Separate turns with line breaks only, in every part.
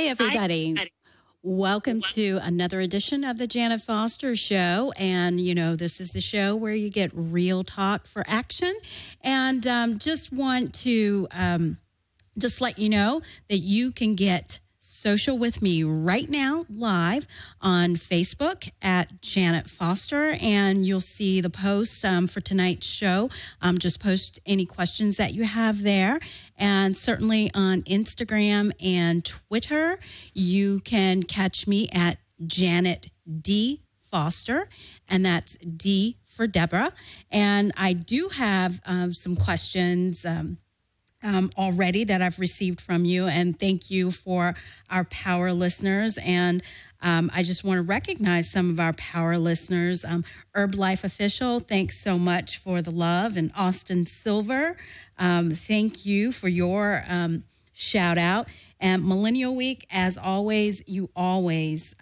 everybody. Welcome to another edition of the Janet Foster Show. And, this is the show where you get real talk for action. And just want to just let you know that you can get social with me right now live on Facebook at Janet Foster, and you'll see the post for tonight's show. Just post any questions that you have there, and certainly on Instagram and Twitter, you can catch me at Janet D. Foster, and that's D for Deborah. And I do have some questions already that I've received from you, and thank you for our power listeners. And I just want to recognize some of our power listeners. Herb Life Official, thanks so much for the love. And Austin Silver, thank you for your shout out. And Millennial Week, as always, you always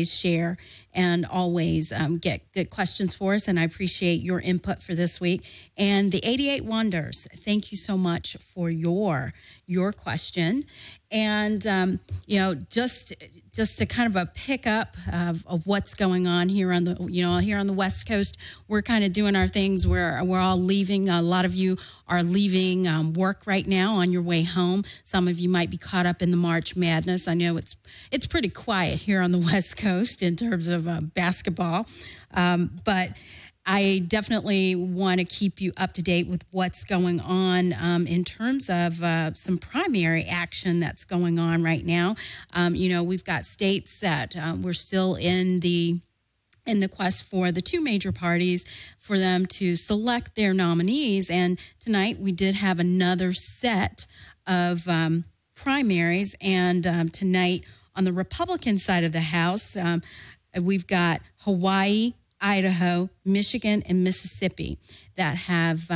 share and always get good questions for us, and I appreciate your input for this week. And the 88 Wonders, thank you so much for your question. And just to kind of a pickup of what's going on here on the West Coast, we're kind of doing our things. We're all leaving. A lot of you are leaving work right now on your way home. Some of you might be caught up in the March Madness. I know it's pretty quiet here on the West Coast in terms of basketball, but I definitely want to keep you up to date with what's going on in terms of some primary action that's going on right now. We've got states that we're still in the quest for the two major parties for them to select their nominees. And tonight we did have another set of primaries. And tonight on the Republican side of the House, we've got Hawaii, Idaho, Michigan, and Mississippi that have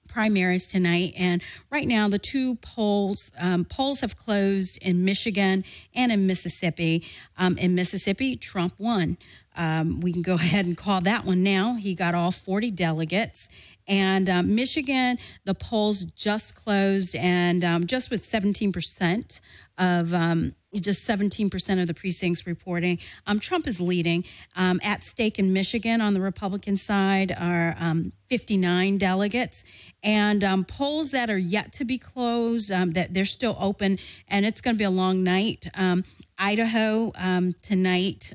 primaries tonight. And right now, the two polls have closed in Michigan and in Mississippi. In Mississippi, Trump won. We can go ahead and call that one now. He got all 40 delegates. And Michigan, the polls just closed, and just with 17% of just 17% of the precincts reporting, Trump is leading. At stake in Michigan on the Republican side are 59 delegates, and polls that are yet to be closed, that they're still open, and it's going to be a long night. Idaho tonight,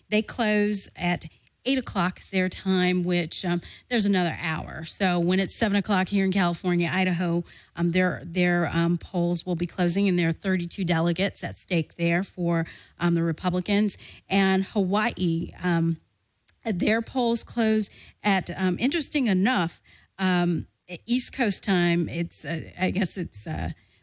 they close at 8 o'clock their time, which there's another hour. So when it's 7 o'clock here in California, Idaho, their polls will be closing, and there are 32 delegates at stake there for the Republicans. And Hawaii, their polls close at, interesting enough, East Coast time. It's, I guess it's,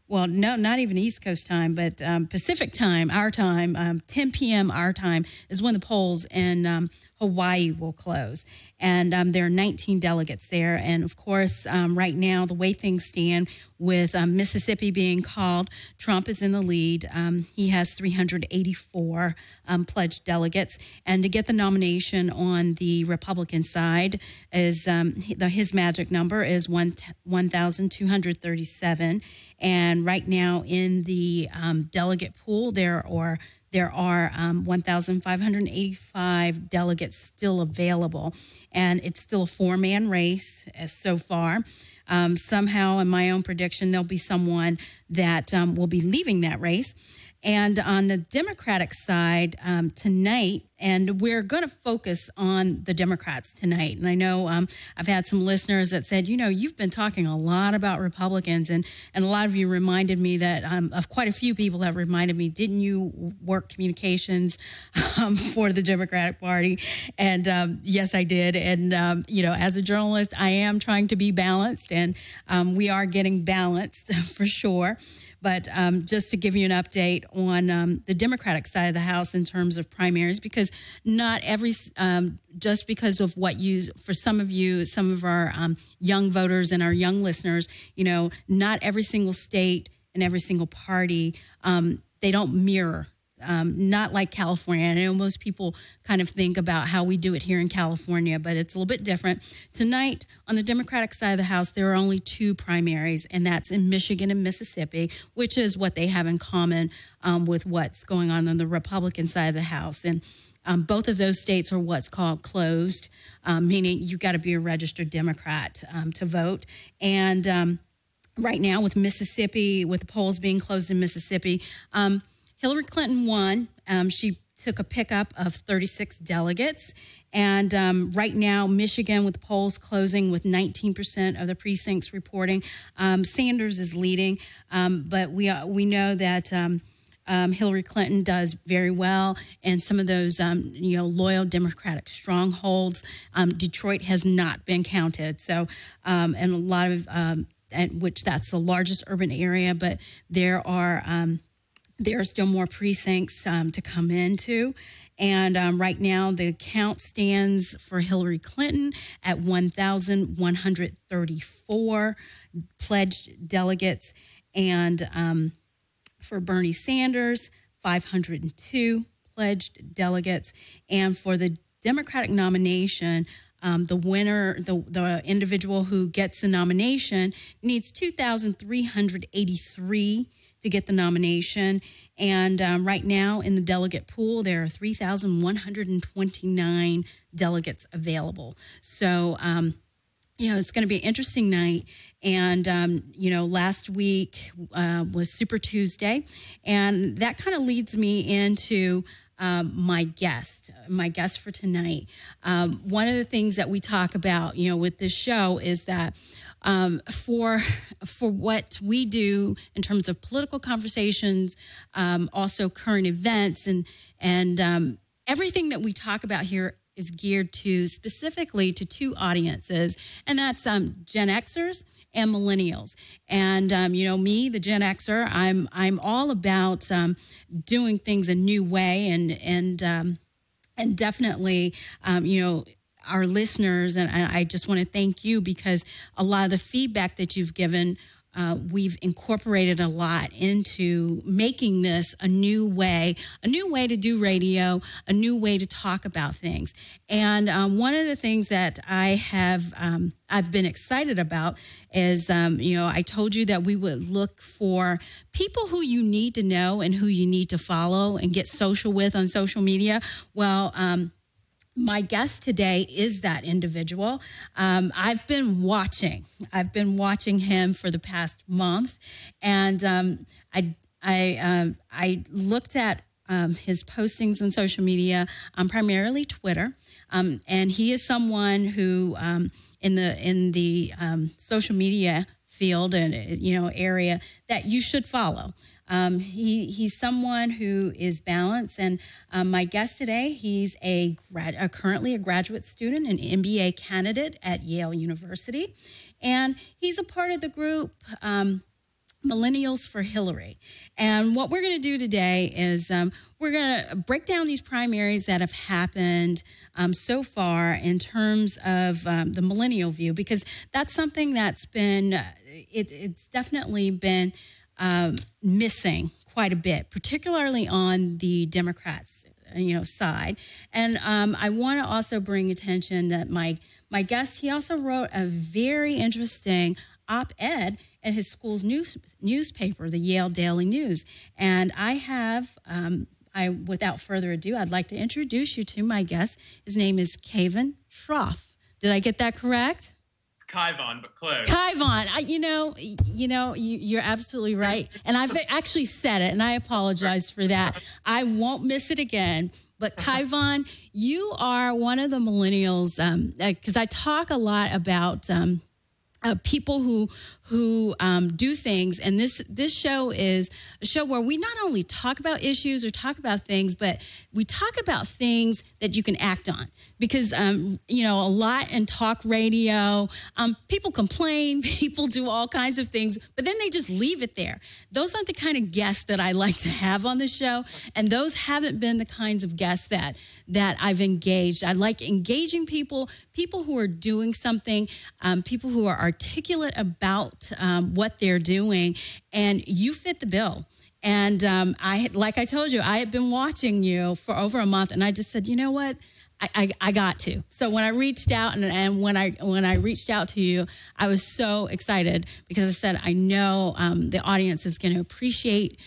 well, no, not even East Coast time, but Pacific time, our time, 10 p.m. our time is when the polls in Hawaii will close. And there are 19 delegates there. And, of course, right now, the way things stand with Mississippi being called, Trump is in the lead. He has 384 pledged delegates. And to get the nomination on the Republican side, is his magic number is 1,237. And right now in the delegate pool, there are 1,585 delegates still available, and it's still a four-man race so far. Somehow, in my own prediction, there'll be someone that will be leaving that race. And on the Democratic side tonight, and we're going to focus on the Democrats tonight. And I know I've had some listeners that said, you've been talking a lot about Republicans, and a lot of you reminded me that of quite a few people have reminded me, didn't you work communications for the Democratic Party? And yes, I did. And, as a journalist, I am trying to be balanced, and we are getting balanced for sure. But just to give you an update on the Democratic side of the House in terms of primaries, because not every, just because of what for some of our young voters and our young listeners, not every single state and every single party, they don't mirror not like California. I know most people kind of think about how we do it here in California, but it's a little bit different. Tonight, on the Democratic side of the House, there are only 2 primaries, and that's in Michigan and Mississippi, which is what they have in common with what's going on the Republican side of the House. And both of those states are what's called closed, meaning you've got to be a registered Democrat to vote. And right now, with Mississippi, with the polls being closed in Mississippi, Hillary Clinton won. She took a pickup of 36 delegates. And right now, Michigan, with the polls closing with 19% of the precincts reporting, Sanders is leading. But we know that Hillary Clinton does very well in some of those, loyal Democratic strongholds. Detroit has not been counted. So, and a lot of which that's the largest urban area, but there are still more precincts to come into. And right now, the count stands for Hillary Clinton at 1,134 pledged delegates, and for Bernie Sanders, 502 pledged delegates, and for the Democratic nomination, the winner, the individual who gets the nomination, needs 2,383 to get the nomination. And right now in the delegate pool, there are 3,129 delegates available. So, it's going to be an interesting night. And, last week was Super Tuesday. And that kind of leads me into my guest for tonight. One of the things that we talk about, with this show is that for what we do in terms of political conversations, also current events, and everything that we talk about here is geared specifically to 2 audiences, and that's Gen Xers and millennials. And me, the Gen Xer, I'm all about doing things a new way, and definitely our listeners, and I just want to thank you, because a lot of the feedback that you've given, we've incorporated a lot into making this a new way to do radio, a new way to talk about things. And one of the things that I've been excited about is, I told you that we would look for people who you need to know and who you need to follow and get social with on social media. Well, my guest today is that individual. I've been watching him for the past month, and I looked at his postings on social media, primarily Twitter, and he is someone who in the social media field and area that you should follow. He's someone who is balanced, and my guest today, he's currently a graduate student, an MBA candidate at Yale University, and he's a part of the group Millennials for Hillary. And what we're going to do today is we're going to break down these primaries that have happened so far in terms of the millennial view, because that's something that's been, it's definitely been missing quite a bit, particularly on the Democrats, side. And I want to also bring attention that my guest, he also wrote a very interesting op-ed at his school's newspaper, the Yale Daily News. And without further ado, I'd like to introduce you to my guest. His name is Kayvon Schroff. Did I get that correct?
Kayvon, but close.
Kayvon, you're absolutely right. And I've actually said it, and I apologize for that. I won't miss it again. But Kayvon, you are one of the millennials, because I talk a lot about people who do things, and this show is a show where we not only talk about issues or talk about things, but we talk about things that you can act on. Because a lot in talk radio, people complain, people do all kinds of things, but then they just leave it there. Those aren't the kind of guests that I like to have on the show, and those haven't been the kinds of guests that I've engaged. I like engaging people who are doing something, people who are articulate about what they're doing, and you fit the bill. And like I told you, I had been watching you for over a month, and I just said, you know what? I got to. So when I reached out and when I reached out to you, I was so excited because I said, I know the audience is going to appreciate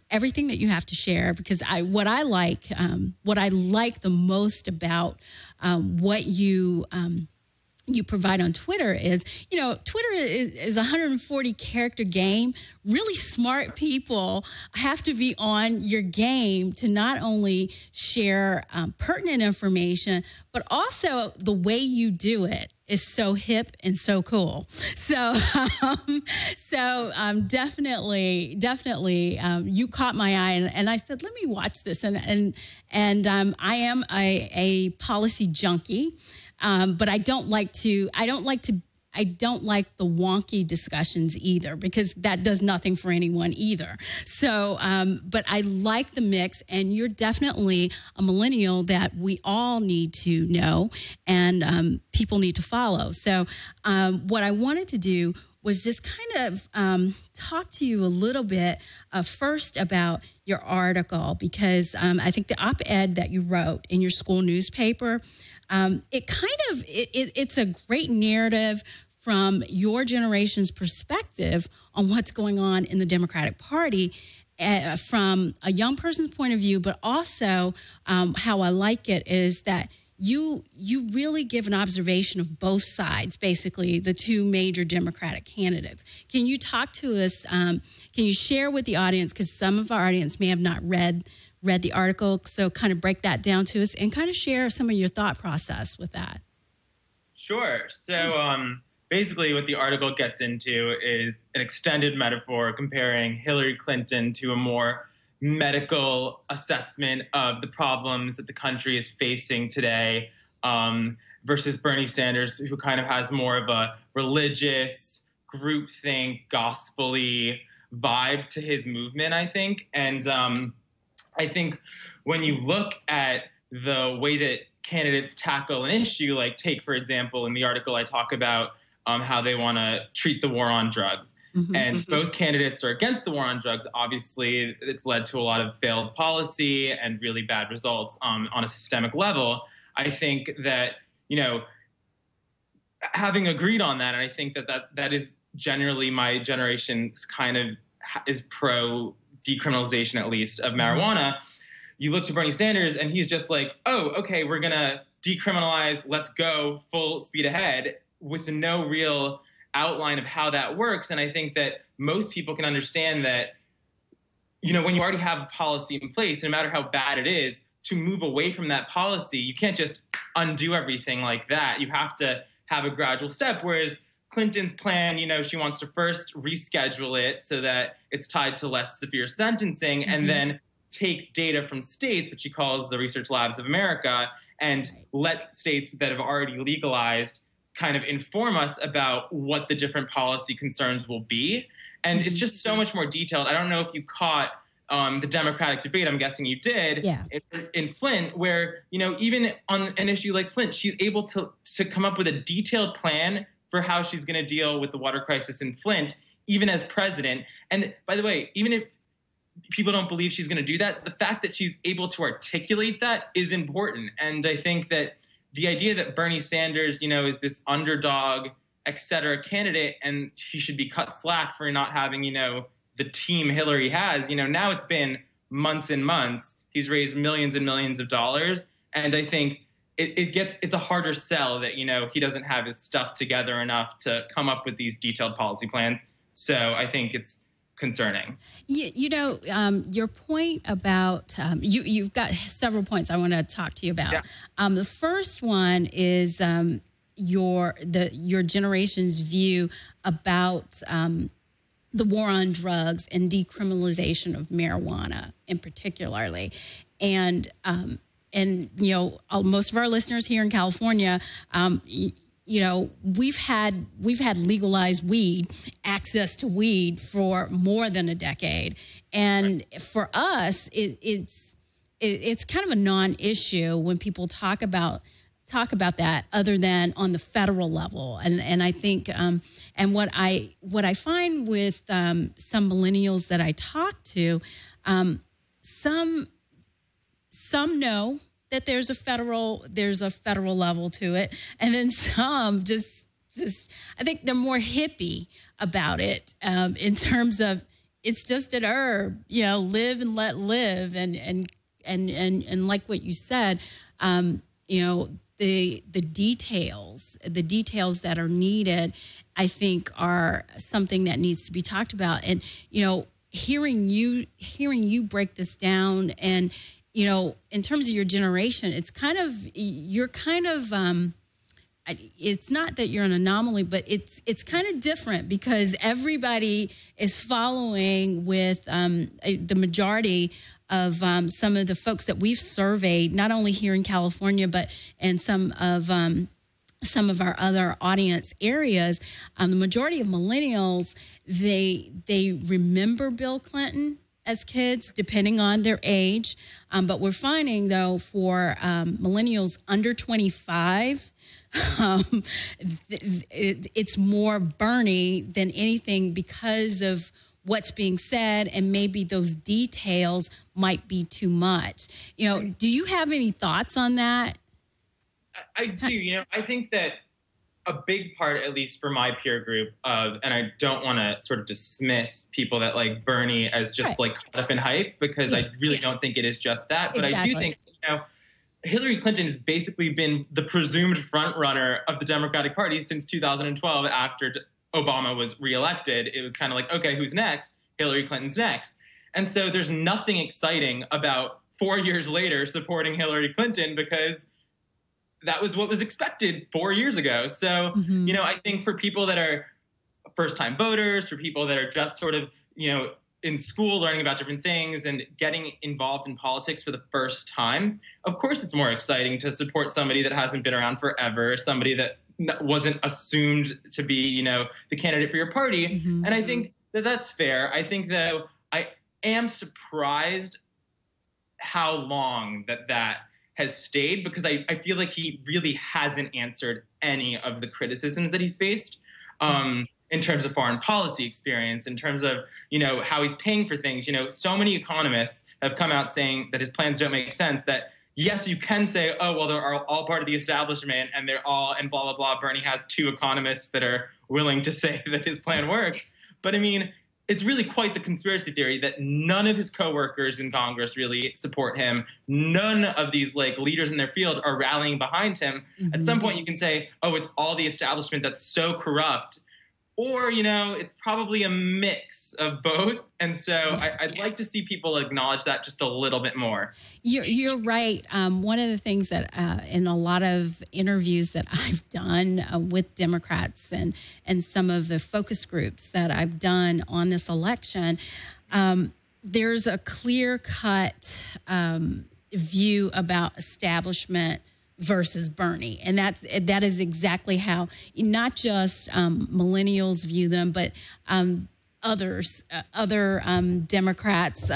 everything that you have to share, because what I like the most about what you provide on Twitter is, Twitter is a 140 character game. Really smart people have to be on your game to not only share pertinent information, but also the way you do it is so hip and so cool. So, definitely, you caught my eye, and I said, let me watch this. And I am a policy junkie. But I don't like the wonky discussions either, because that does nothing for anyone either. So, but I like the mix, and you're definitely a millennial that we all need to know and people need to follow. So, what I wanted to do was just kind of talk to you a little bit first about your article, because I think the op-ed that you wrote in your school newspaper, it's a great narrative from your generation's perspective on what's going on in the Democratic Party from a young person's point of view, but also how I like it is that you really give an observation of both sides, basically the two major Democratic candidates. Can you talk to us? Can you share with the audience, because some of our audience may have not read the article, so kind of break that down to us and kind of share some of your thought process with that.
Sure. So basically what the article gets into is an extended metaphor comparing Hillary Clinton to a more medical assessment of the problems that the country is facing today versus Bernie Sanders, who kind of has more of a religious, groupthink, gospel-y vibe to his movement, I think. And I think when you look at the way that candidates tackle an issue, like take, for example, in the article I talk about how they want to treat the war on drugs. And both candidates are against the war on drugs. Obviously, it's led to a lot of failed policy and really bad results on a systemic level. I think that, having agreed on that, and I think that is generally my generation's kind of is pro decriminalization, at least, of marijuana. You look to Bernie Sanders and he's just like, oh, okay, we're going to decriminalize, let's go full speed ahead, with no real outline of how that works. And I think that most people can understand that, when you already have a policy in place, no matter how bad it is, to move away from that policy, you can't just undo everything like that. You have to have a gradual step, whereas Clinton's plan, she wants to first reschedule it so that it's tied to less severe sentencing, and then take data from states, which she calls the Research Labs of America, and let states that have already legalized kind of inform us about what the different policy concerns will be. And it's just so much more detailed. I don't know if you caught the Democratic debate. I'm guessing you did. Yeah. In Flint, where, even on an issue like Flint, she's able to come up with a detailed plan for how she's going to deal with the water crisis in Flint, even as president. And by the way, even if people don't believe she's going to do that, the fact that she's able to articulate that is important. And I think that the idea that Bernie Sanders, is this underdog, et cetera, candidate, and he should be cut slack for not having, the team Hillary has, now it's been months and months. He's raised millions and millions of dollars. And I think it's a harder sell that, he doesn't have his stuff together enough to come up with these detailed policy plans. So I think it's concerning. Your point about you've got several points I want to talk to you about. Yeah. The first one is your generation's view about the war on drugs and decriminalization of marijuana in particularly, and most of our listeners here in California, we've had legalized weed, access to weed for more than a decade. And for us, it's kind of a non-issue when people talk about
talk about that other than on the federal level. And I think and what I find with some millennials that I talk to, some know that there's a federal level to it, and then some just I think they're more hippie about it in terms of it's just an herb, live and let live, and like what you said, the details that are needed, I think, are something that needs to be talked about. And hearing you break this down, and in terms of your generation, it's not that you're an anomaly, but it's kind of different because everybody is following with the majority of some of the folks that we've surveyed, not only here in California, but in some of our other audience areas. The majority of millennials, they remember Bill Clinton as kids, depending on their age. But we're finding, though, for millennials under 25, it's more Bernie than anything because of what's being said, and maybe those details might be too much. Do you have any thoughts on that?
I do. I think that a big part, at least for my peer group, and I don't want to sort of dismiss people that like Bernie as just like caught up in hype, because I really don't think it is just that. But I do think, Hillary Clinton has basically been the presumed front runner of the Democratic Party since 2012 after Obama was reelected. It was kind of like, okay, who's next? Hillary Clinton's next. And so there's nothing exciting about 4 years later supporting Hillary Clinton, because that was what was expected 4 years ago. So, I think for people that are first-time voters, for people that are just sort of, in school learning about different things and getting involved in politics for the first time, of course it's more exciting to support somebody that hasn't been around forever, somebody that wasn't assumed to be, the candidate for your party. And I think that that's fair. I think, though, I am surprised how long that has stayed, because I feel like he really hasn't answered any of the criticisms that he's faced in terms of foreign policy experience, in terms of, how he's paying for things. So many economists have come out saying that his plans don't make sense, that yes, you can say, oh, well, they're all part of the establishment and they're all, and blah, blah, blah. Bernie has 2 economists that are willing to say that his plan works. But I mean, it's really quite the conspiracy theory that none of his coworkers in Congress really support him. None of these leaders in their field are rallying behind him. At some point you can say, oh, it's all the establishment that's so corrupt. Or, it's probably a mix of both. And so I'd like to see people acknowledge that just a little bit more.
You're right. One of the things that in a lot of interviews that I've done with Democrats and some of the focus groups that I've done on this election, there's a clear-cut view about establishment versus Bernie. And that is exactly how not just millennials view them, but other Democrats.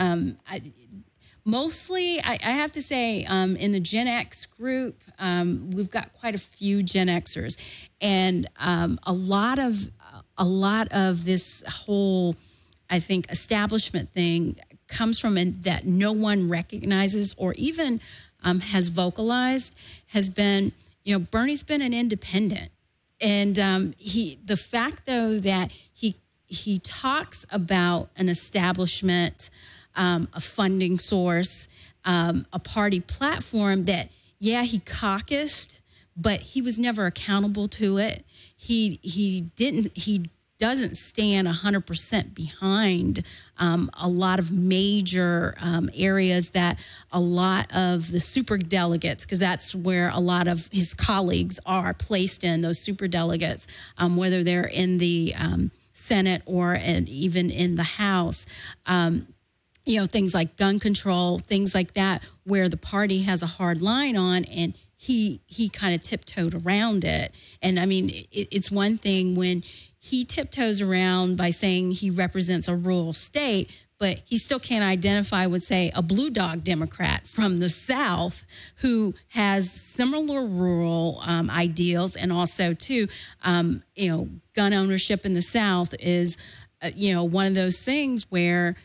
Mostly, I have to say, in the Gen X group, we've got quite a few Gen Xers, and a lot of this whole, I think, establishment thing comes from that no one recognizes or even has vocalized, has been, Bernie's been an independent. And the fact, though, that he talks about an establishment, a funding source, a party platform that, he caucused, but he was never accountable to it. He doesn't stand 100% behind a lot of major areas that a lot of the super delegates, because that's where a lot of his colleagues are placed in, those super delegates, whether they're in the Senate or even in the House. Things like gun control, things like that, where the party has a hard line on, and he kind of tiptoed around it. And I mean, it's one thing when he tiptoes around by saying he represents a rural state, but he still can't identify with, say, a blue dog Democrat from the South who has similar rural ideals, and also, too, gun ownership in the South is, one of those things where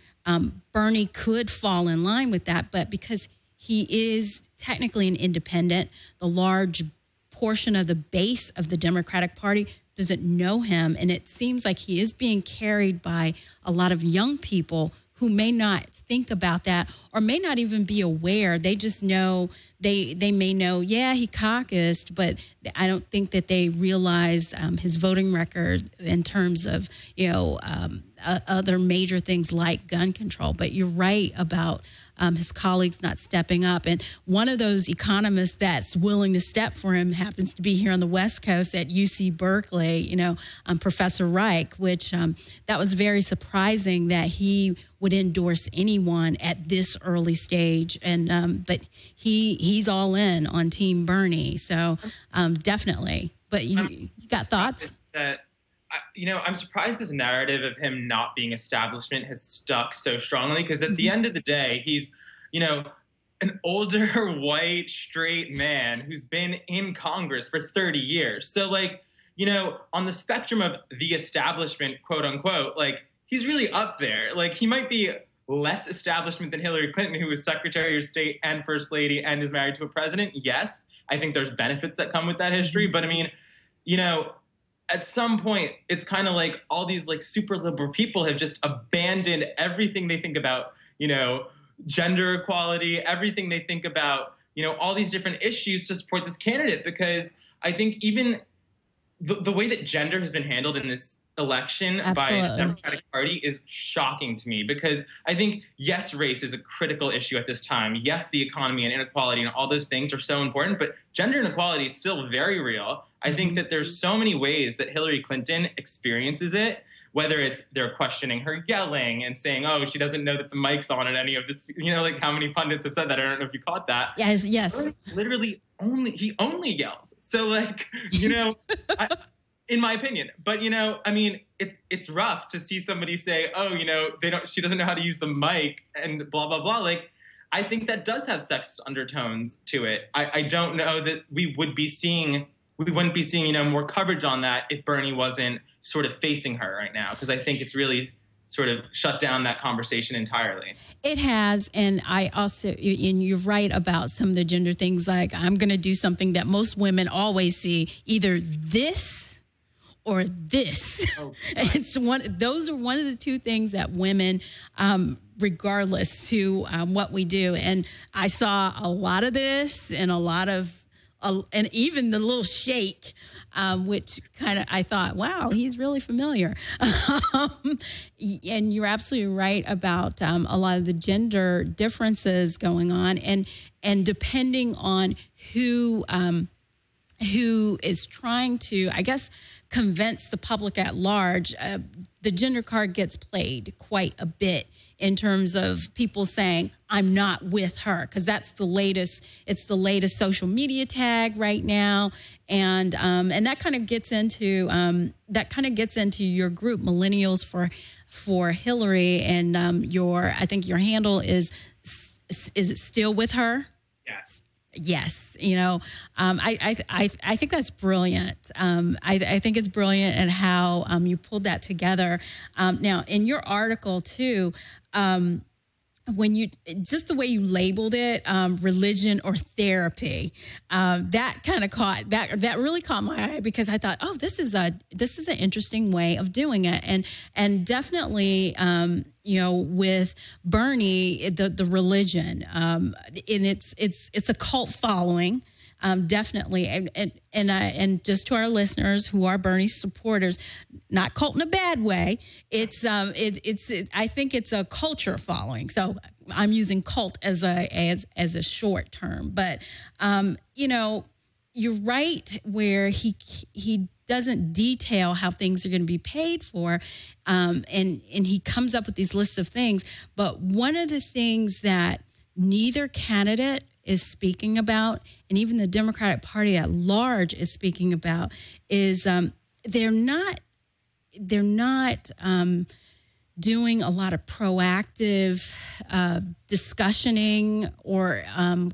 Bernie could fall in line with that, but because he is technically an independent, the large portion of the base of the Democratic Party doesn't know him, and it seems like he is being carried by a lot of young people who may not think about that or may not even be aware. They just know, they may know, yeah, he caucused, but I don't think that they realize his voting record in terms of, other major things like gun control. But you're right about his colleagues not stepping up. And one of those economists that's willing to step for him happens to be here on the West Coast at UC Berkeley, Professor Reich, which that was very surprising that he would endorse anyone at this early stage. And but he's all in on Team Bernie. So definitely. But you got thoughts?
I'm surprised this narrative of him not being establishment has stuck so strongly, because at the end of the day, he's, an older, white, straight man who's been in Congress for 30 years. So, on the spectrum of the establishment, quote unquote, he's really up there. He might be less establishment than Hillary Clinton, who was Secretary of State and First Lady and is married to a president. Yes, I think there's benefits that come with that history. But I mean, at some point, it's kind of like all these super liberal people have just abandoned everything they think about, gender equality, everything they think about, all these different issues to support this candidate. Because I think even the way that gender has been handled in this election by the Democratic Party is shocking to me, because I think, yes, race is a critical issue at this time. Yes, the economy and inequality and all those things are so important, but gender inequality is still very real. I think that there's so many ways that Hillary Clinton experiences it, whether it's they're questioning her yelling and saying, oh, she doesn't know that the mic's on at any of this, how many pundits have said that. I don't know if you caught that.
Yes.
Literally he only yells. So in my opinion, but it's rough to see somebody say, oh, she doesn't know how to use the mic and blah, blah, blah. I think that does have sexist undertones to it. I don't know that we wouldn't be seeing, more coverage on that if Bernie wasn't sort of facing her right now, because I think it's really sort of shut down that conversation entirely.
It has, and I also, and you're right about some of the gender things, I'm going to do something that most women always see, either this or this. Oh, those are one of the two things that women, regardless to what we do. And I saw a lot of this and and even the little shake, which kind of, I thought, wow, he's really familiar. And you're absolutely right about a lot of the gender differences going on. And depending on who is trying to, I guess, convince the public at large, the gender card gets played quite a bit in terms of people saying, I'm not with her, because that's the latest. It's the latest social media tag right now, and that kind of gets into your group, Millennials for Hillary, and I think your handle is it still with her?
Yes.
Yes, I think that's brilliant. I think it's brilliant and how you pulled that together. Now, in your article too, when you just the way you labeled it, religion or therapy, that kind of that really caught my eye, because I thought, oh, this is an interesting way of doing it, and definitely with Bernie, the religion, and it's a cult following. Definitely, and just to our listeners who are Bernie supporters, not cult in a bad way. I think it's a culture following. So I'm using cult as a short term, but you're right where he doesn't detail how things are going to be paid for, and he comes up with these lists of things. But one of the things that neither candidate is speaking about, and even the Democratic Party at large is speaking about, is they're not doing a lot of proactive discussioning or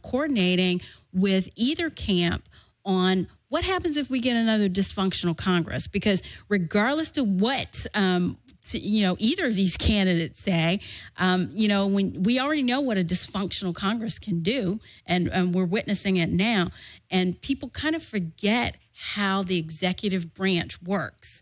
coordinating with either camp on what happens if we get another dysfunctional Congress. Because regardless of what either of these candidates say, when we already know what a dysfunctional Congress can do, and we're witnessing it now, and people kind of forget how the executive branch works.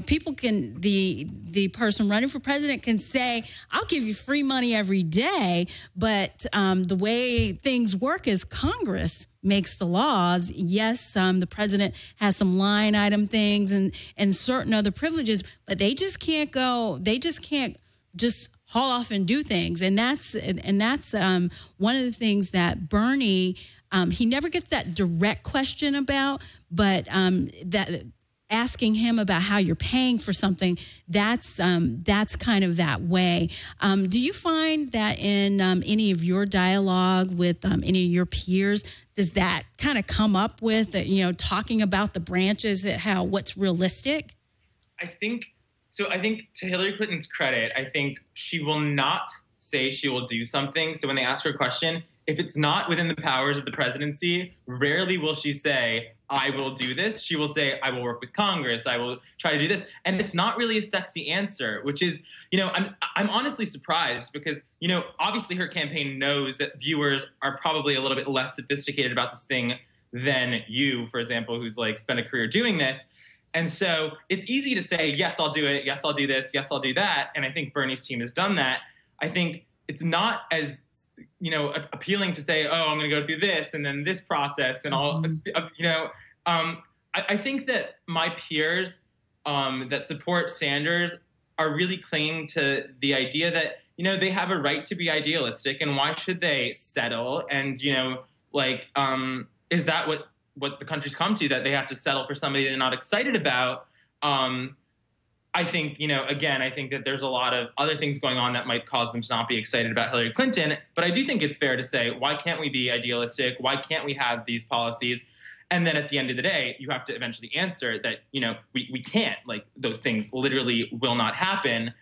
People can, the person running for president can say, I'll give you free money every day, but the way things work is Congress makes the laws. Yes, the president has some line item things and certain other privileges, but they just can't just haul off and do things. And that's one of the things that Bernie, he never gets that direct question about, but that asking him about how you're paying for something, that's kind of that way. Do you find that in any of your dialogue with any of your peers, does that kind of come up with, talking about the branches, what's realistic?
I think to Hillary Clinton's credit, I think she will not say she will do something. So when they ask her a question, if it's not within the powers of the presidency, rarely will she say, I will do this. She will say, I will work with Congress. I will try to do this. And it's not really a sexy answer, which is, I'm honestly surprised because, obviously her campaign knows that viewers are probably a little bit less sophisticated about this thing than you, for example, who's spent a career doing this. And so it's easy to say, yes, I'll do it. Yes, I'll do this. Yes, I'll do that. And I think Bernie's team has done that. I think it's not as appealing to say, oh, I'm going to go through this and then this process and all, I think that my peers that support Sanders are really clinging to the idea that, they have a right to be idealistic and why should they settle? And, is that what the country's come to, that they have to settle for somebody they're not excited about? I think, again, I think that there's a lot of other things going on that might cause them to not be excited about Hillary Clinton. But I do think it's fair to say, why can't we be idealistic? Why can't we have these policies? And then at the end of the day, you have to eventually answer that, we can't. Those things literally will not happen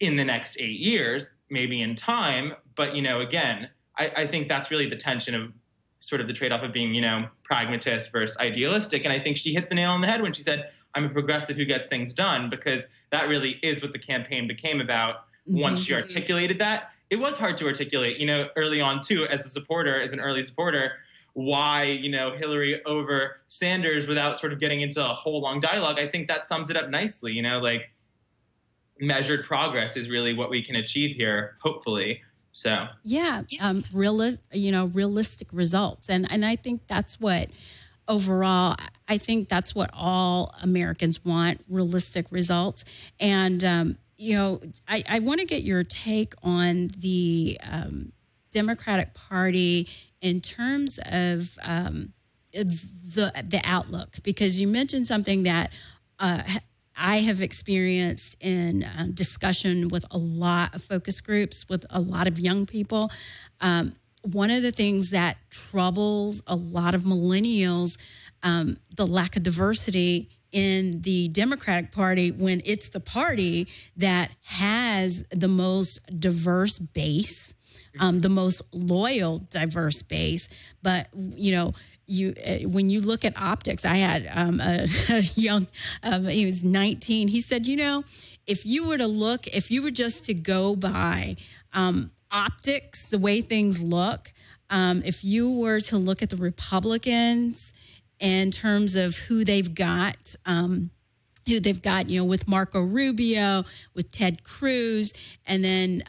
in the next 8 years, maybe in time. But, again, I think that's really the tension of sort of the trade-off of being, pragmatist versus idealistic. And I think she hit the nail on the head when she said, I'm a progressive who gets things done, because that really is what the campaign became about. Once she articulated that. It was hard to articulate, early on too, as an early supporter, why, Hillary over Sanders without sort of getting into a whole long dialogue. I think that sums it up nicely, measured progress is really what we can achieve here, hopefully. So
yeah, realistic results. And I think that's what overall, I think that's what all Americans want, realistic results. And, I want to get your take on the Democratic Party in terms of the outlook, because you mentioned something that I have experienced in discussion with a lot of focus groups, with a lot of young people. One of the things that troubles a lot of millennials, the lack of diversity in the Democratic Party, when it's the party that has the most diverse base, the most loyal, diverse base. But, when you look at optics, I had a young, he was 19. He said, if you were just to go by optics, the way things look, if you were to look at the Republicans in terms of who they've got, with Marco Rubio, with Ted Cruz, and then,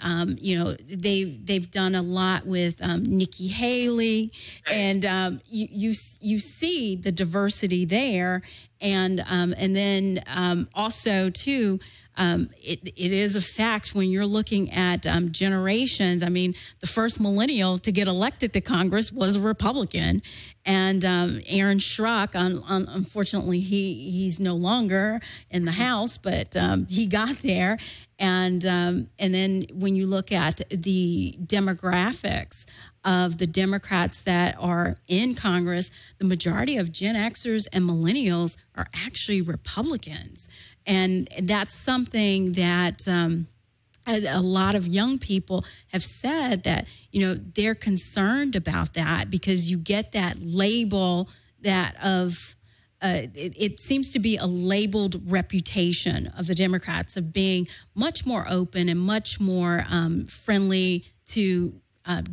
they've done a lot with Nikki Haley, and you see the diversity there, and then also too. It is a fact when you're looking at generations. I mean, the first millennial to get elected to Congress was a Republican, and Aaron Schrock. Unfortunately, he's no longer in the House, but he got there. And then when you look at the demographics of the Democrats that are in Congress, the majority of Gen Xers and millennials are actually Republicans. And that's something that a lot of young people have said that, they're concerned about that because you get that label that it seems to be a labeled reputation of the Democrats of being much more open and much more friendly to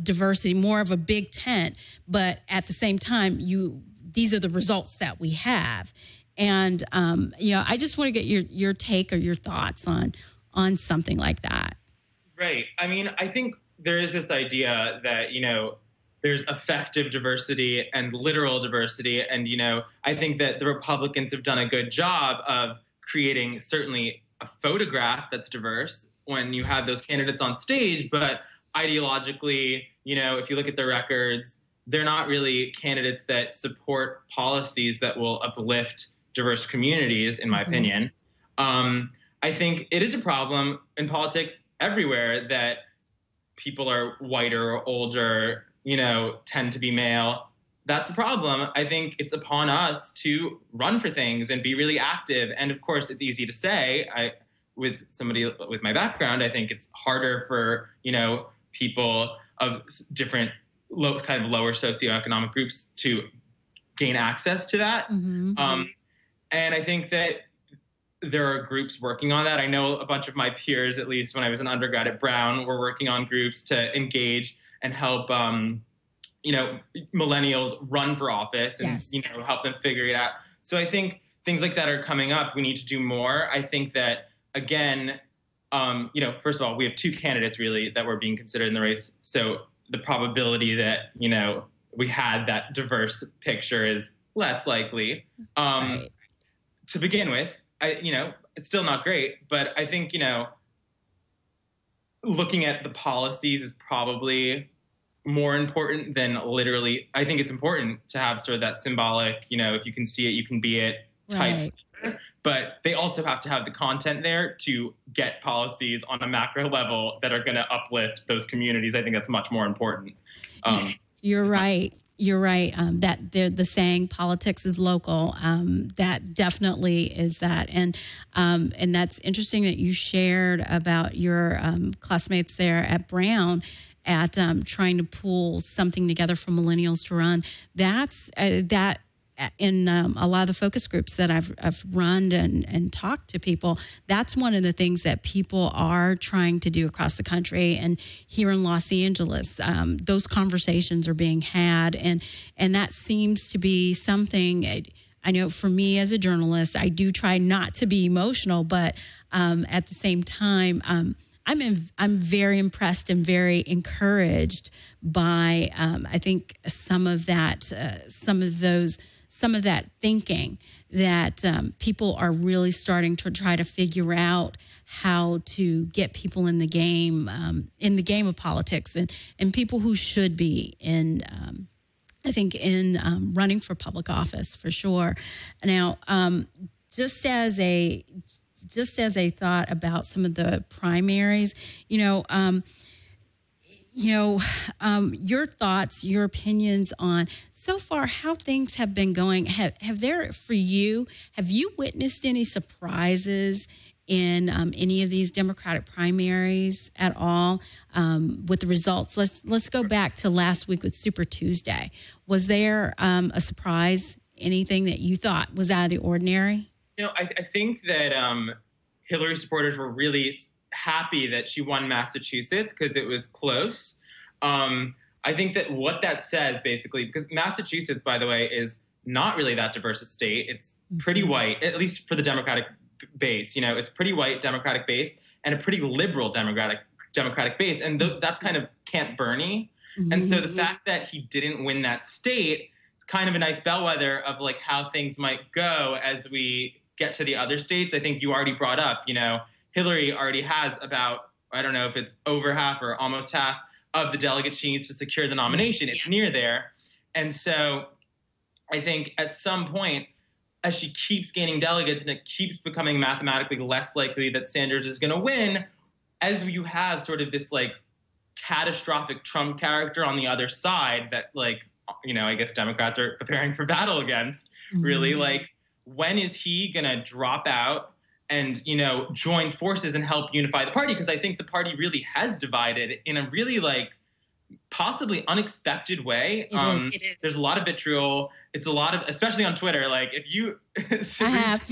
diversity, more of a big tent. But at the same time, these are the results that we have. And, I just want to get your take or your thoughts on something like that.
Right. I mean, I think there is this idea that, there's effective diversity and literal diversity. And, I think that the Republicans have done a good job of creating certainly a photograph that's diverse when you have those candidates on stage. But ideologically, if you look at their records, they're not really candidates that support policies that will uplift diverse communities, in my opinion. I think it is a problem in politics everywhere that people are whiter or older, tend to be male. That's a problem. I think it's upon us to run for things and be really active. And of course, it's easy to say. With somebody with my background, I think it's harder for, people of different kind of lower socioeconomic groups to gain access to that. And I think that there are groups working on that. I know a bunch of my peers, at least when I was an undergrad at Brown, were working on groups to engage and help, millennials run for office and, help them figure it out. So I think things like that are coming up. We need to do more. I think that, again, first of all, we have two candidates really that were being considered in the race. So the probability that, we had that diverse picture is less likely.
Right.
To begin with, it's still not great, but I think, looking at the policies is probably more important than literally. I think it's important to have sort of that symbolic, if you can see it, you can be it type. Right. But they also have to have the content there to get policies on a macro level that are going to uplift those communities. I think that's much more important.
You're right. You're right. That the saying "politics is local." That definitely is that, and that's interesting that you shared about your classmates there at Brown, at trying to pull something together for millennials to run. That's that. In a lot of the focus groups that I've run and talked to people, that's one of the things that people are trying to do across the country. And here in Los Angeles, those conversations are being had. And that seems to be something, I know for me as a journalist, I do try not to be emotional, but at the same time, I'm very impressed and very encouraged by, I think, some of that thinking that people are really starting to try to figure out how to get people in the game of politics and people who should be in, I think, in running for public office for sure. Now, just as a thought about some of the primaries, your thoughts, your opinions on so far how things have been going. Have you witnessed any surprises in any of these Democratic primaries at all with the results? Let's go back to last week with Super Tuesday. Was there a surprise, anything that you thought was out of the ordinary?
I think that Hillary supporters were really happy that she won Massachusetts because it was close. I think that what that says basically, because Massachusetts, by the way, is not really that diverse a state. It's pretty white, at least for the Democratic base. It's pretty white Democratic base and a pretty liberal Democratic base. And that's kind of Camp Bernie. And so the fact that he didn't win that state is kind of a nice bellwether of like how things might go as we get to the other states. I think you already brought up, Hillary already has about, I don't know if it's over half or almost half of the delegates she needs to secure the nomination. It's near there. And so I think at some point, as she keeps gaining delegates and it keeps becoming mathematically less likely that Sanders is going to win, as you have sort of this like catastrophic Trump character on the other side that like, I guess Democrats are preparing for battle against, really, like, when is he going to drop out and, you know, join forces and help unify the party, because I think the party really has divided in a really, like, possibly unexpected way.
It is.
There's a lot of vitriol. It's a lot of, especially on Twitter, like, if you
I have.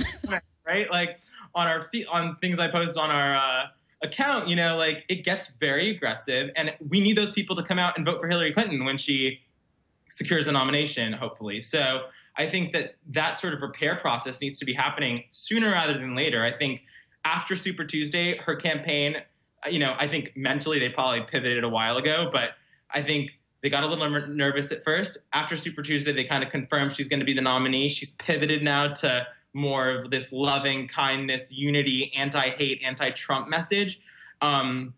right, like on things I post on our account, you know, like, it gets very aggressive, and we need those people to come out and vote for Hillary Clinton when she secures the nomination, hopefully. So I think that sort of repair process needs to be happening sooner rather than later. I think after Super Tuesday, her campaign, you know, I think mentally they probably pivoted a while ago, but I think they got a little nervous at first. After Super Tuesday, they kind of confirmed she's going to be the nominee. She's pivoted now to more of this loving kindness, unity, anti-hate, anti-Trump message, and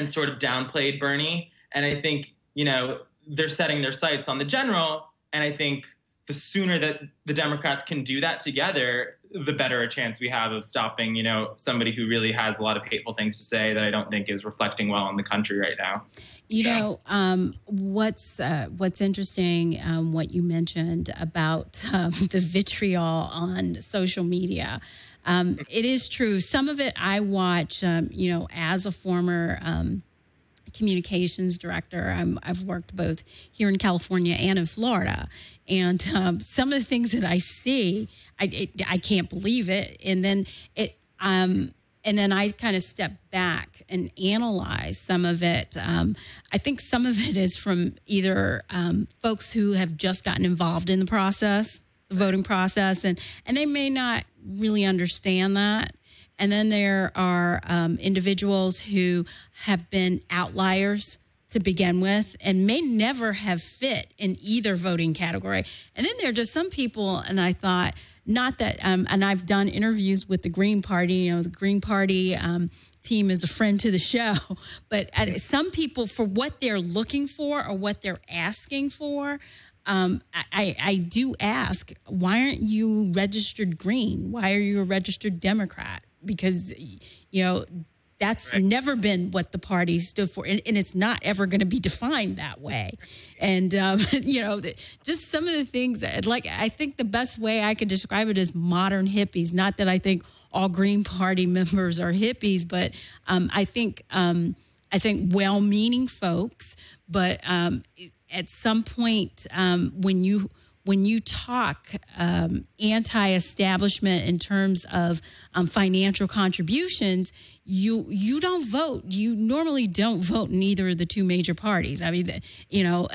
sort of downplayed Bernie. And I think, you know, they're setting their sights on the general. And I think the sooner that the Democrats can do that together, the better a chance we have of stopping, you know, somebody who really has a lot of hateful things to say that I don't think is reflecting well on the country right now.
You know, what's interesting, what you mentioned about the vitriol on social media. It is true. Some of it I watch, you know, as a former communications director. I've worked both here in California and in Florida. And some of the things that I see, I can't believe it. And then I kind of step back and analyze some of it. I think some of it is from either folks who have just gotten involved in the process, the voting process, and they may not really understand that. And then there are individuals who have been outliers to begin with and may never have fit in either voting category. And then there are just some people, and I thought, not that, and I've done interviews with the Green Party. You know, the Green Party team is a friend to the show. But some people, for what they're looking for or what they're asking for, I do ask, why aren't you registered Green? Why are you a registered Democrat? Because, you know, that's never been what the party stood for, and it's not ever going to be defined that way. And, you know, just some of the things, like, I think the best way I could describe it is modern hippies. Not that I think all Green Party members are hippies, but I think well-meaning folks. But at some point, when you talk anti-establishment in terms of financial contributions, you don't vote. You normally don't vote in either of the two major parties. I mean, you know,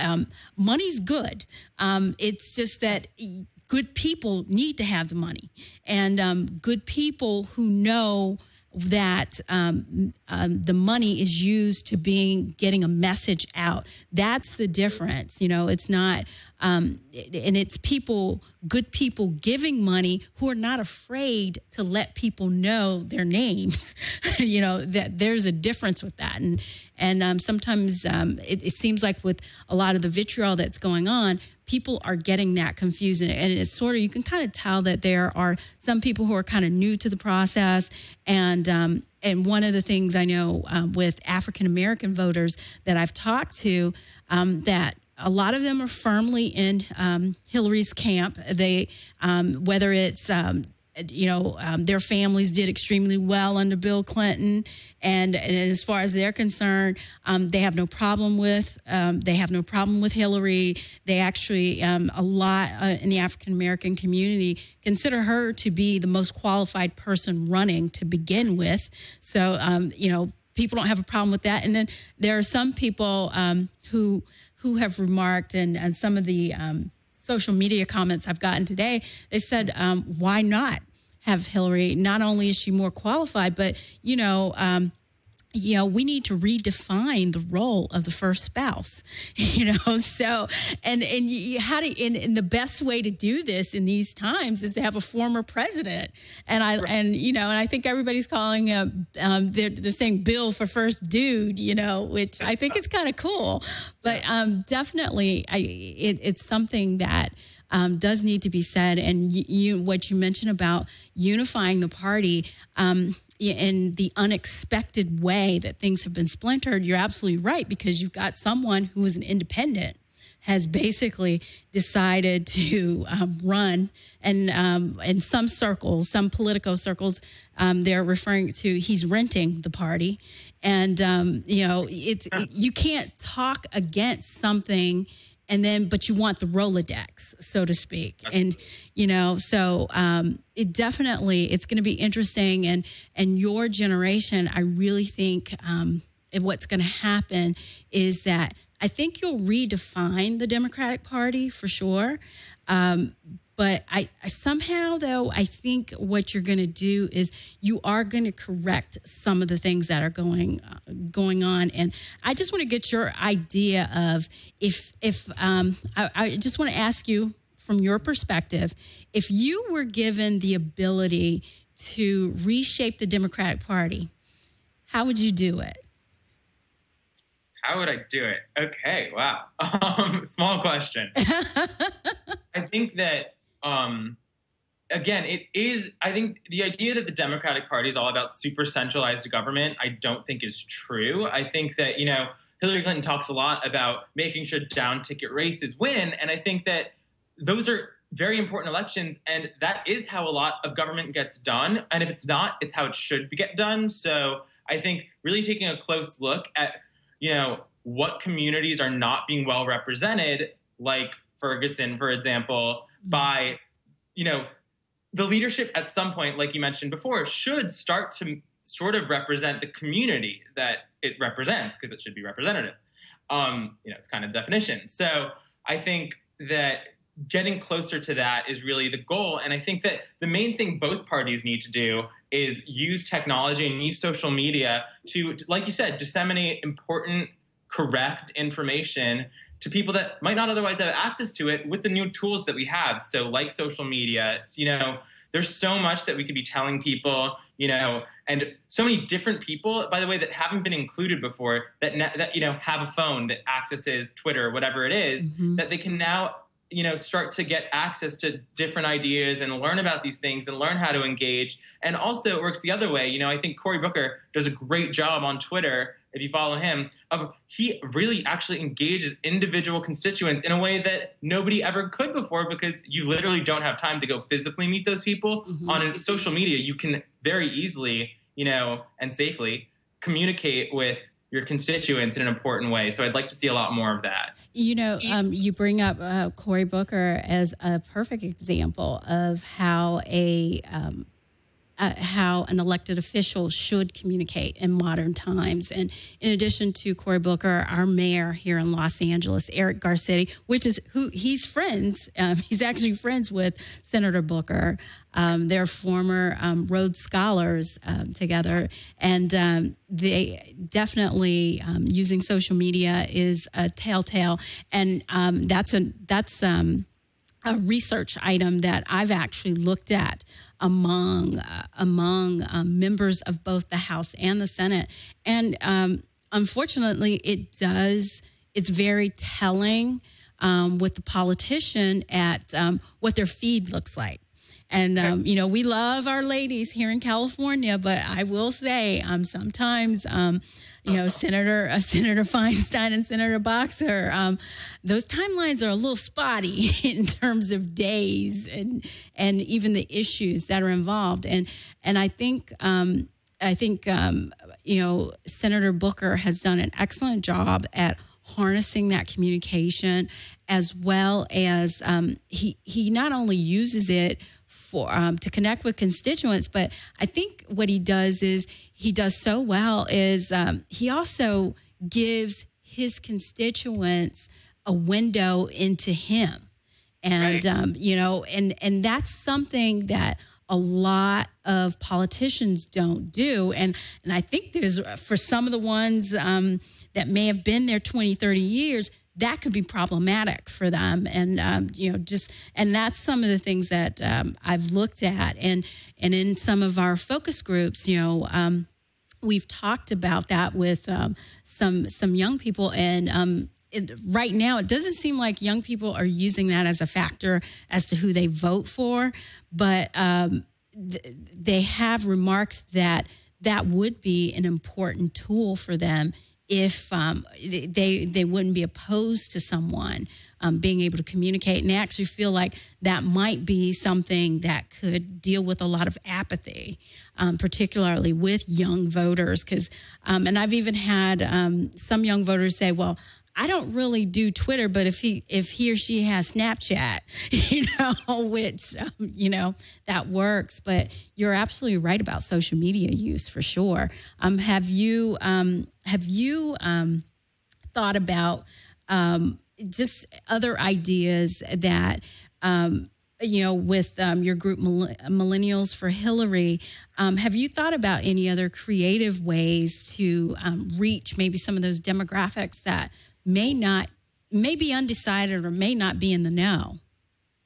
money's good. It's just that good people need to have the money, and good people who know that the money is used to getting a message out. That's the difference. You know, it's not, and it's good people giving money who are not afraid to let people know their names. You know, that there's a difference with that. And sometimes it seems like with a lot of the vitriol that's going on, people are getting that confused. And it's sort of, you can kind of tell that there are some people who are kind of new to the process. And one of the things I know with African-American voters that I've talked to, that a lot of them are firmly in Hillary's camp. They, whether it's, their families did extremely well under Bill Clinton, and as far as they're concerned, they have no problem with Hillary. They actually, a lot in the African American community consider her to be the most qualified person running to begin with. So, people don't have a problem with that. And then there are some people who have remarked, and some of the social media comments I've gotten today, they said, why not have Hillary? Not only is she more qualified, but, we need to redefine the role of the first spouse, so, and the best way to do this in these times is to have a former president. And I think everybody's calling they're saying Bill for first dude, which I think is kind of cool, but definitely it's something that does need to be said. And what you mentioned about unifying the party in the unexpected way that things have been splintered, you're absolutely right, because you've got someone who is an independent has basically decided to run, and in some circles, some political circles, they're referring to he's renting the party, and you can't talk against something, but you want the Rolodex, so to speak, and so it definitely it's going to be interesting, and your generation, I really think what's going to happen is that I think you'll redefine the Democratic Party for sure. But I somehow, though, I think what you're going to do is you are going to correct some of the things that are going on. And I just want to get your idea of I just want to ask you from your perspective, if you were given the ability to reshape the Democratic Party, how would you do it?
How would I do it? Okay, wow. Small question. I think that, again, I think the idea that the Democratic Party is all about super centralized government, I don't think is true. I think that, Hillary Clinton talks a lot about making sure down ticket races win. And I think that those are very important elections. And that is how a lot of government gets done. And if it's not, it's how it should get done. So I think really taking a close look at what communities are not being well represented, like Ferguson, for example, by, the leadership at some point, like you mentioned before, should start to sort of represent the community that it represents, because it should be representative. It's kind of definition. So I think that getting closer to that is really the goal. And I think that the main thing both parties need to do is use technology and use social media to, like you said, disseminate important, correct information to people that might not otherwise have access to it with the new tools that we have. So like social media, there's so much that we could be telling people, and so many different people, by the way, that haven't been included before, that have a phone that accesses Twitter, whatever it is, that they can now start to get access to different ideas and learn about these things and learn how to engage. And also it works the other way. I think Cory Booker does a great job on Twitter, if you follow him, he really actually engages individual constituents in a way that nobody ever could before, because you literally don't have time to go physically meet those people. On social media, you can very easily, and safely communicate with your constituents in an important way. So I'd like to see a lot more of that.
You bring up Cory Booker as a perfect example of how how an elected official should communicate in modern times. And in addition to Cory Booker, our mayor here in Los Angeles, Eric Garcetti, which is who he's friends. He's actually friends with Senator Booker. They're former Rhodes Scholars together. And they definitely using social media is a telltale. And that's a research item that I've actually looked at among members of both the House and the Senate. And unfortunately, it's very telling with the politician at what their feed looks like. And, we love our ladies here in California, but I will say sometimes, Senator Feinstein and Senator Boxer, those timelines are a little spotty in terms of days and even the issues that are involved. And I think Senator Booker has done an excellent job at harnessing that communication, as well as he not only uses it to connect with constituents, but I think what he does so well is he also gives his constituents a window into him. And, right. And that's something that a lot of politicians don't do. And I think for some of the ones that may have been there 20, 30 years, that could be problematic for them. And, and that's some of the things that I've looked at. And in some of our focus groups, we've talked about that with some young people. And right now, it doesn't seem like young people are using that as a factor as to who they vote for. But they have remarked that would be an important tool for them if they wouldn't be opposed to someone being able to communicate, and they actually feel like that might be something that could deal with a lot of apathy, particularly with young voters. Because, and I've even had some young voters say, "Well, I don't really do Twitter, but if he or she has Snapchat, which that works." But you're absolutely right about social media use for sure. Have you thought about just other ideas that with your group Millennials for Hillary? Have you thought about any other creative ways to reach maybe some of those demographics that may be undecided or may not be in the know?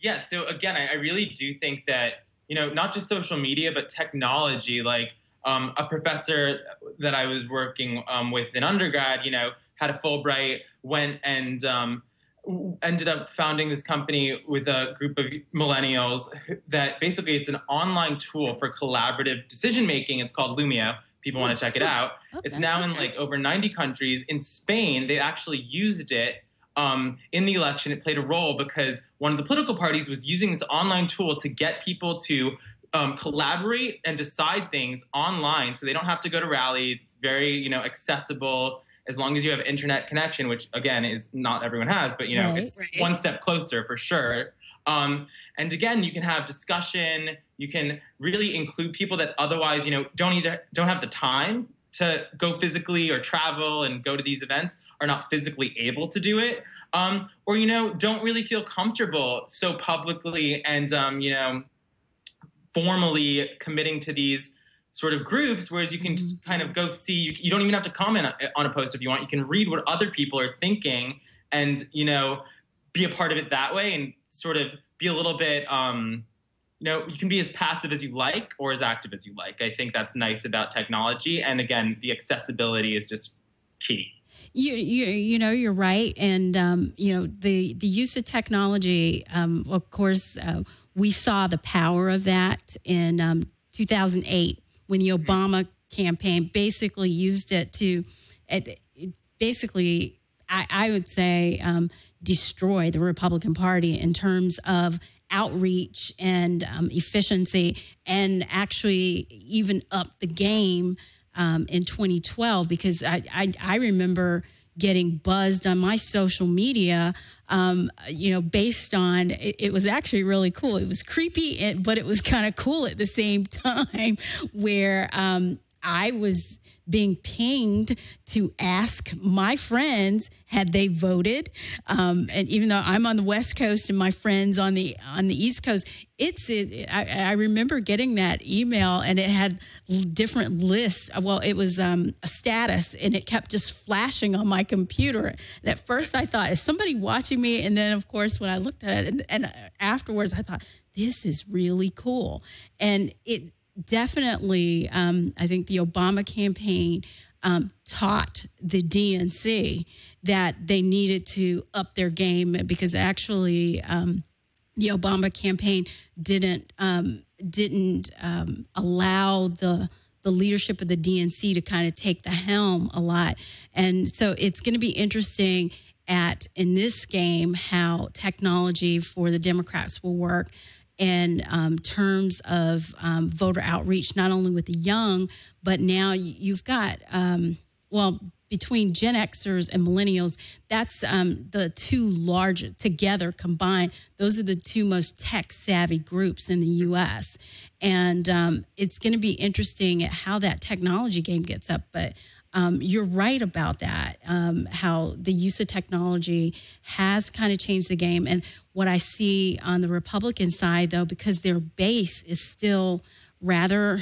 Yeah. So again, I really do think that, not just social media, but technology, like a professor that I was working with in undergrad, had a Fulbright, went and ended up founding this company with a group of millennials that basically it's an online tool for collaborative decision-making. It's called Lumio. People want to check it out. Okay. It's now in over 90 countries. In Spain, they actually used it in the election. It played a role because one of the political parties was using this online tool to get people to collaborate and decide things online, so they don't have to go to rallies. It's very, accessible as long as you have internet connection, which again is not everyone has, but it's one step closer for sure. And again, you can have discussion. You can really include people that otherwise, don't have the time to go physically or travel and go to these events, are not physically able to do it, or don't really feel comfortable so publicly and formally committing to these sort of groups, whereas you can just kind of go see, you don't even have to comment on a post if you want. You can read what other people are thinking and, be a part of it that way and sort of be a little bit, you can be as passive as you like or as active as you like. I think that's nice about technology. And again, the accessibility is just key.
You're right. And, the use of technology, of course, we saw the power of that in 2008 when the Obama campaign basically used it to I would say, destroy the Republican Party in terms of outreach and efficiency, and actually even up the game in 2012, because I remember getting buzzed on my social media, based on, it was actually really cool. It was creepy, but it was kind of cool at the same time, where I was being pinged to ask my friends had they voted, and even though I'm on the West Coast and my friends on the East Coast, I remember getting that email and it had different lists. Well, it was a status, and it kept just flashing on my computer. And at first, I thought, is somebody watching me? And then, of course, when I looked at it, and afterwards, I thought, this is really cool, and it. Definitely, I think the Obama campaign taught the DNC that they needed to up their game, because actually the Obama campaign didn't allow the leadership of the DNC to kind of take the helm a lot. And so it's going to be interesting in this game how technology for the Democrats will work in terms of voter outreach, not only with the young, but now you've got, between Gen Xers and millennials, that's the two largest, together combined, those are the two most tech-savvy groups in the U.S. And it's going to be interesting at how that technology game gets up. But you're right about that, how the use of technology has kind of changed the game. And what I see on the Republican side, though, because their base is still rather,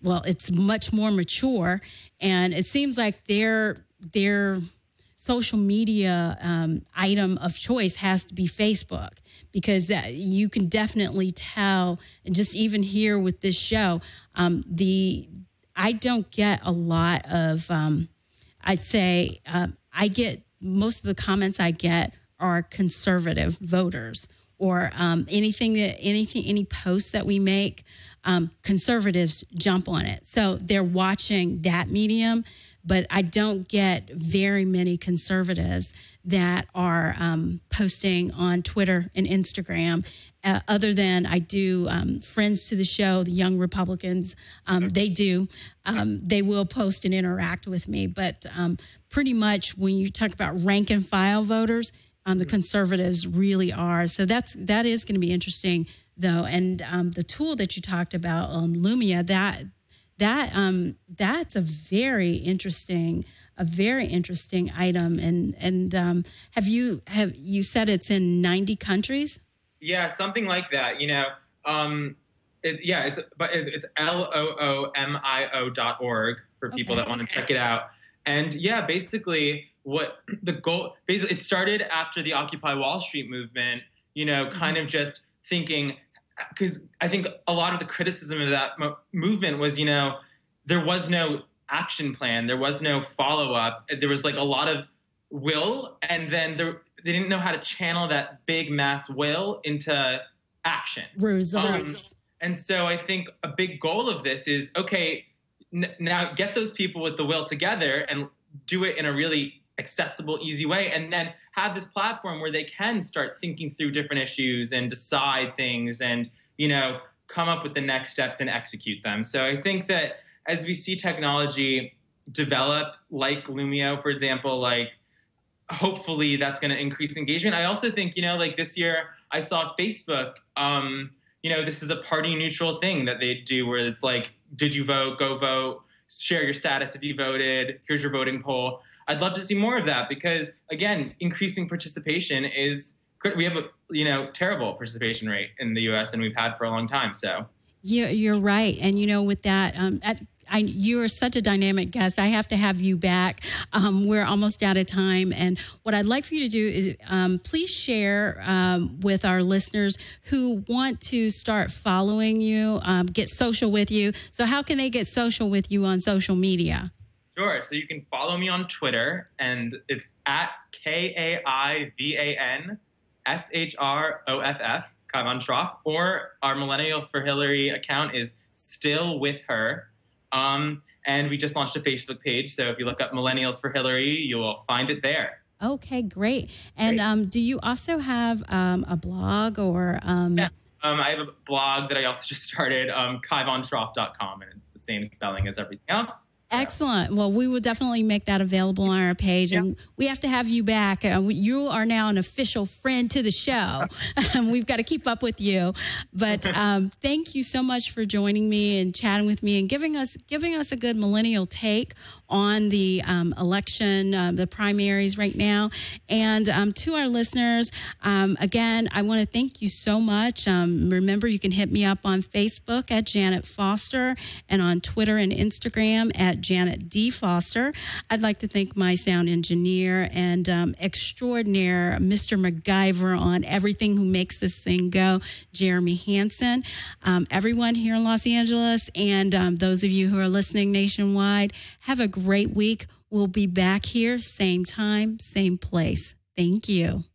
it's much more mature, and it seems like their social media item of choice has to be Facebook, because you can definitely tell, and just even here with this show, I don't get a lot of, I'd say, I get, most of the comments I get are conservative voters, or any post that we make, conservatives jump on it. So they're watching that medium. but I don't get very many conservatives that are posting on Twitter and Instagram. Other than I do friends to the show, the Young Republicans, they do. They will post and interact with me. But pretty much when you talk about rank and file voters, the conservatives really are. So that is going to be interesting, though. And the tool that you talked about, Lumia, that's a very interesting item. And have you said it's in 90 countries?
Yeah, something like that. You know, it's loomio.org for people that want to check it out. And yeah, basically, what the goal basically it started after the Occupy Wall Street movement. You know, kind of just thinking, because I think a lot of the criticism of that movement was, you know, there was no action plan, there was no follow up, there was like a lot of will, and then they didn't know how to channel that big mass will into action.
Results.
And so I think a big goal of this is, okay, now get those people with the will together and do it in a really accessible, easy way, and then have this platform where they can start thinking through different issues and decide things and, you know, come up with the next steps and execute them. So I think that as we see technology develop, like Lumio, for example, like, hopefully that's going to increase engagement. I also think, you know, like this year I saw Facebook, you know, this is a party neutral thing that they do where it's like, did you vote? Go vote. Share your status if you voted. Here's your voting poll. I'd love to see more of that because, again, increasing participation is good. We have a, you know, terrible participation rate in the U.S. and we've had for a long time. So
you're right. And, you know, with that, you are such a dynamic guest. I have to have you back. We're almost out of time. And what I'd like for you to do is please share with our listeners who want to start following you, get social with you. So how can they get social with you on social media?
Sure. So you can follow me on Twitter, and it's at KAIVANSHROFF, Kaivan Schroff, or our Millennial for Hillary account is Still With Her. And we just launched a Facebook page. So if you look up Millennials for Hillary, you will find it there.
Okay, great. And do you also have a blog or?
Yeah. I have a blog that I also just started, KaivanSchroff.com, and it's the same spelling as everything else.
Excellent. Well, we will definitely make that available on our page. And we have to have you back. You are now an official friend to the show. We've got to keep up with you. But thank you so much for joining me and chatting with me and giving us a good millennial take on the election, the primaries right now. And to our listeners, again, I want to thank you so much. Remember, you can hit me up on Facebook at Janet Foster and on Twitter and Instagram at Janet D. Foster. I'd like to thank my sound engineer and extraordinaire Mr. MacGyver on everything who makes this thing go, Jeremy Hansen. Everyone here in Los Angeles and those of you who are listening nationwide, have a great week. We'll be back here, same time, same place. Thank you.